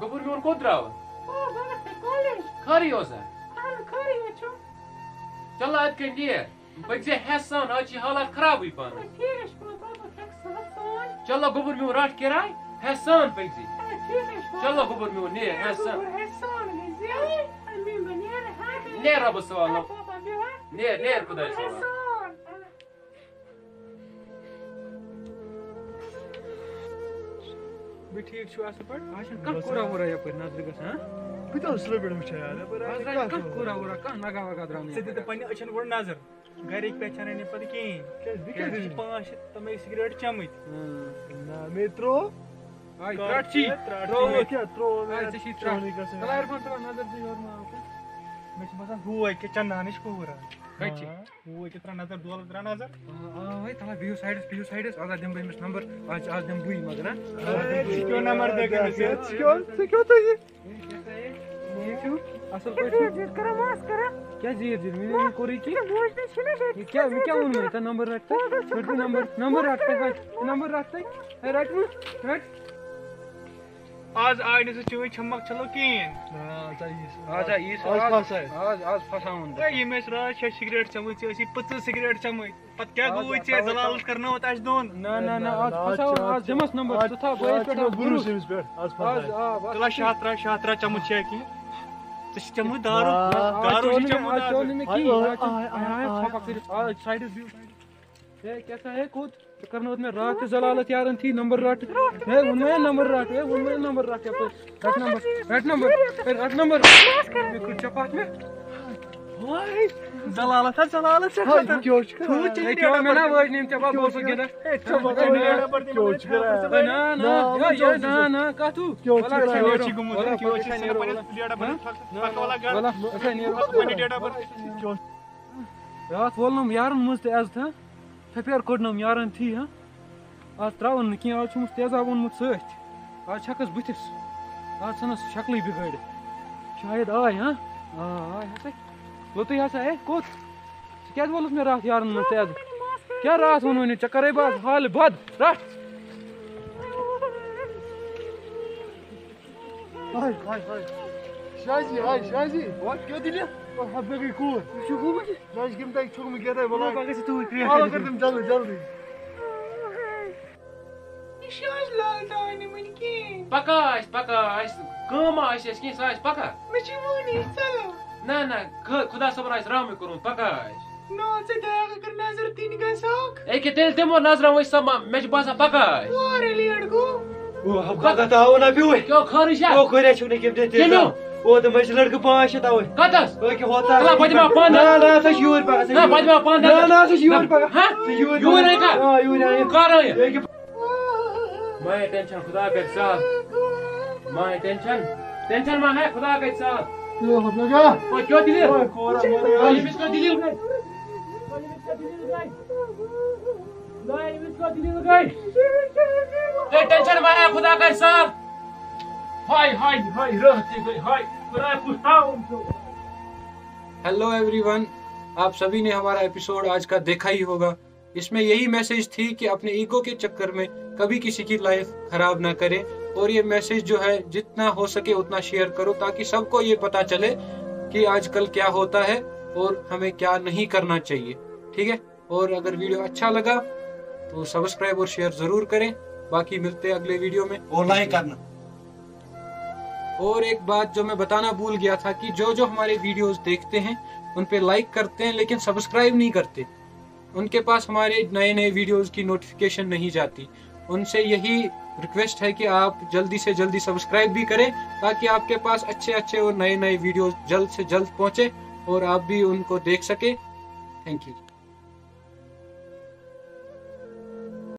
Gobur mi un contrao? Khari osa. Challa at kan diye. Bagze Hassan achi halat kharab hui pan. Challa gobur mi un rat kiray. Hassan bagze. Challa gobur mi un ne Hassan. Ne rabu sawal. Ne kuday sawal. ٹھیک چھو اصل پٲٹھۍ آز چھُنہٕ کانٛہہ کوٗرا ووٗرا یپٲرۍ نظرِ گژھان بہٕ تہِ اوسُس لٔبِڑ وٕچھان یار آز درٛاے کانٛہہ کوٗرا ووٗرا کانٛہہ نگا وگا درٛاو نہٕ ژٕ دِتہٕ پننہِ أچھن گۄڈٕ نظر گرِکۍ پہچانن نہٕ پتہٕ کِہیٖنۍ 5 تِمے سِگریٹ چمٕتۍ نہ مےٚ ترٛوو ترٛٹچی کیٛاہ ترٛوو ژےٚ چھُے ترٛٹھ عرفان صٲبا نظر دِ یورٕ ما مےٚ چھُ باسان ہوے کہِ چندانٕچ کوٗر کتہِ چھِ ہوے کہِ ترٛا نظر دولہٕ ترٛا نظر وے تلا بِہِو سایڈس اگر دِمہٕ بہٕ أمِس نمبر آز دِمہٕ بٕے مگر ژٕ کیٛاہ نمبر دِ أمِس ژٕ کیٛاہ تُہۍ اصل پٲٹھۍ کیٛاہ زیٖر مےٚ کوٚرُے کیٚنٛہہ کیٛاہ مےٚ کیٛاہ ووٚن مےٚ نمبر رٹ تہٕ نمبر رٹ تہٕ رٹ آز آے نہٕ سُہ چٲنۍ چھمک چلو کِہیٖنۍ آز پھساوُن ییٚمۍ ٲسۍ راتھ 6 سِگریٹ چمٕتۍ ژےٚ ٲسی 50 سِگریٹ چمٕتۍ پتہٕ کیٛاہ گوٚوُے ژےٚ زلالت کرنووُتھ اَسہِ دۄن نہ آز پھساوُن آز دِمس نمبر ژٕ تھاو بٲیِس پٮ۪ٹھ تُلا شاہ چمچ چھےٚ کینٛہہ ژےٚ چھُ چمُت دارو چھُ چمُت نہٕ مےٚ کِہیٖنۍ سایڈس بِہِو ہے کیٛاہ سا ہے کوٚت ژٕ کرنووُتھ مےٚ راتھ تہِ زلالت یارن تھی نمبر رٹ ہے ووٚنمے نمبر رٹ یپٲرۍ رٹ نمبر مےٚ کٔر چپاتھ مےٚ زلالت مےٚ نا وٲج نہٕ ژےٚ بہٕ اوسُس گِنٛدان نہ کتھ راتھ وولنم یارن منٛز تہِ عزت تھپیر کوٚڑنم یارن تھی آز تراوُن نہٕ کینٛہہ آز چھُمس تیزاب اوٚنمُت سۭتۍ آز چھکس بٕتھِس آز ژھٕنس شکلٕے بِگٲڑِتھ شاید آے آے ہسا لوٚتُے ہسا ہے کوٚت ژٕ کیٛازِ وولُکھ مےٚ راتھ یارن منٛز تیزٕ کیٛاہ راتھ ووٚنوُے نہٕ ژےٚ کَرے بہٕ آز حالہِ بد رٹھ شازی کیٛاہ دِلہِ مےٚ گٔے کوٗر شاز کٔمۍ تۄہہِ چھُکھ مےٚ کیٛاہ تام جلدی جلدی پکا کٲم آسہِ اَسہِ کینٛہہ سۄ آسہِ پکا نہ خدا صٲبن آسہِ رحمٕے کوٚرمُت پکا آسہِ أکیٛاہ تیٚلہِ دِمو نظرا وٕچھ سا مےٚ چھُ باسان پکا خٲرٕے چھا وہ تو میں لڑکے 5 توے کتس ہوتا ہے پتما پان نہ یور پگہ نہ پتما پان نہ یور پگہ ہاں یور ہے کا یور کر میں ٹینشن خدا کر صاحب میں ٹینشن ما ہے خدا کر صاحب یو لگا او کیوں دلی یہ مس کو دلی گئی نہیں مس کو دلی گئی ٹینشن ما ہے خدا کر صاحب ہیلو ایوری ون آپ سبھی نے ہمارا ایپیسوڈ آج کا دیکھا ہی ہوگا اس میں یہی میسج تھی کہ اپنے ایگو کے چکر میں کبھی کسی کی لائف خراب نہ کرے اور یہ میسج جو ہے جتنا ہو سکے اتنا شیئر کرو تاکہ سب کو یہ پتا چلے کہ آج کل کیا ہوتا ہے اور ہمیں کیا نہیں کرنا چاہیے ٹھیک ہے اور اگر ویڈیو اچھا لگا تو سبسکرائب اور شیئر ضرور کریں باقی ملتے ہیں اگلے ویڈیو میں اور لائک کرنا اور ایک بات جو میں بتانا بھول گیا تھا کہ جو ہمارے ویڈیوز دیکھتے ہیں ان پہ لائک کرتے ہیں لیکن سبسکرائب نہیں کرتے ان کے پاس ہمارے نئے ویڈیوز کی نوٹیفیکیشن نہیں جاتی ان سے یہی ریکویسٹ ہے کہ آپ جلدی سے جلدی سبسکرائب بھی کریں تاکہ آپ کے پاس اچھے اور نئے ویڈیوز جلد سے جلد پہنچے اور آپ بھی ان کو دیکھ سکیں تھینک یو